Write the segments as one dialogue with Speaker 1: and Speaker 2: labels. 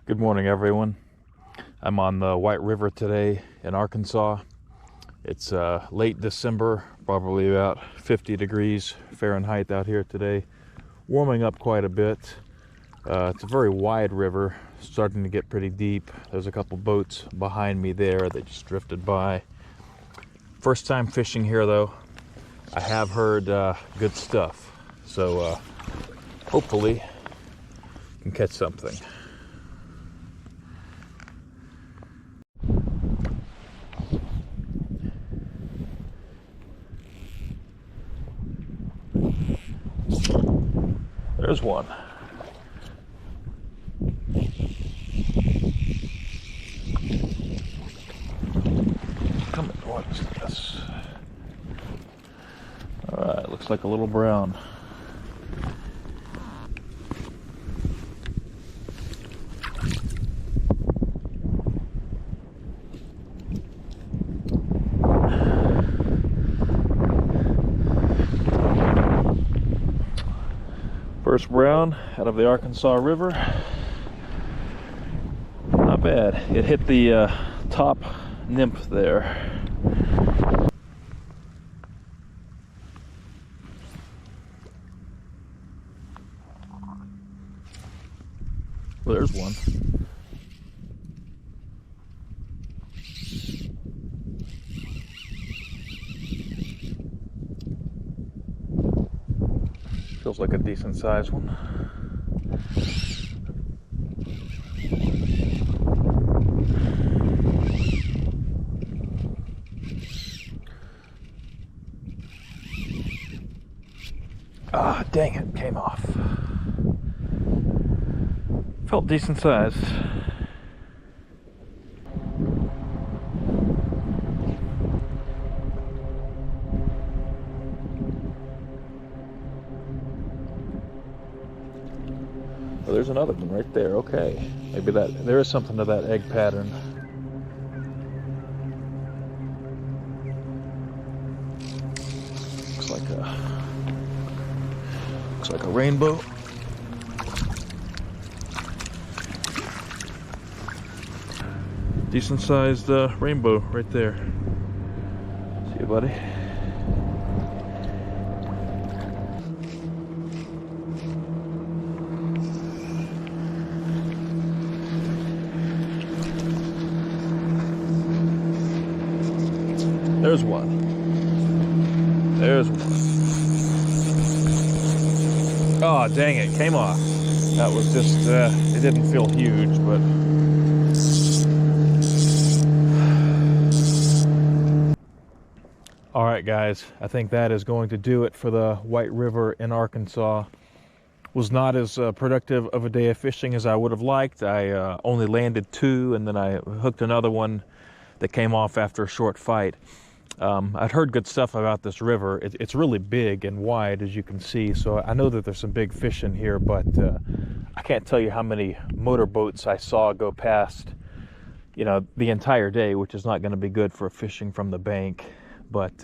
Speaker 1: Good morning, everyone. I'm on the White River today in Arkansas. It's late December, probably about 50 degrees Fahrenheit out here today. Warming up quite a bit. It's a very wide river, starting to get pretty deep. There's a couple boats behind me there that just drifted by. First time fishing here though. I have heard good stuff, so hopefully can catch something. There's one. Come on, what is this? Alright, looks like a little brown. First brown out of the Arkansas River. Not bad. It hit the top nymph there. Well, there's one. Feels like a decent sized one. Ah, dang it, came off. Felt decent size. Oh, there's another one right there. Okay, maybe there is something to that egg pattern. Looks like a rainbow. Decent sized rainbow right there. See you, buddy. There's one. There's one. Oh, dang it, came off. That was just, it didn't feel huge, but. All right, guys, I think that is going to do it for the White River in Arkansas. Was not as productive of a day of fishing as I would have liked. I only landed 2, and then I hooked another one that came off after a short fight. I'd heard good stuff about this river. It's really big and wide, as you can see, so I know that there's some big fish in here, but I can't tell you how many motorboats I saw go past, the entire day, which is not going to be good for fishing from the bank. But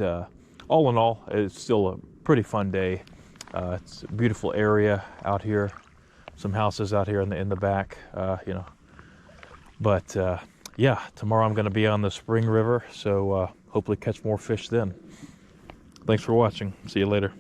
Speaker 1: all in all, it's still a pretty fun day. It's a beautiful area out here. Some houses out here in the back, But yeah, tomorrow I'm going to be on the Spring River, so hopefully catch more fish then. Thanks for watching. See you later.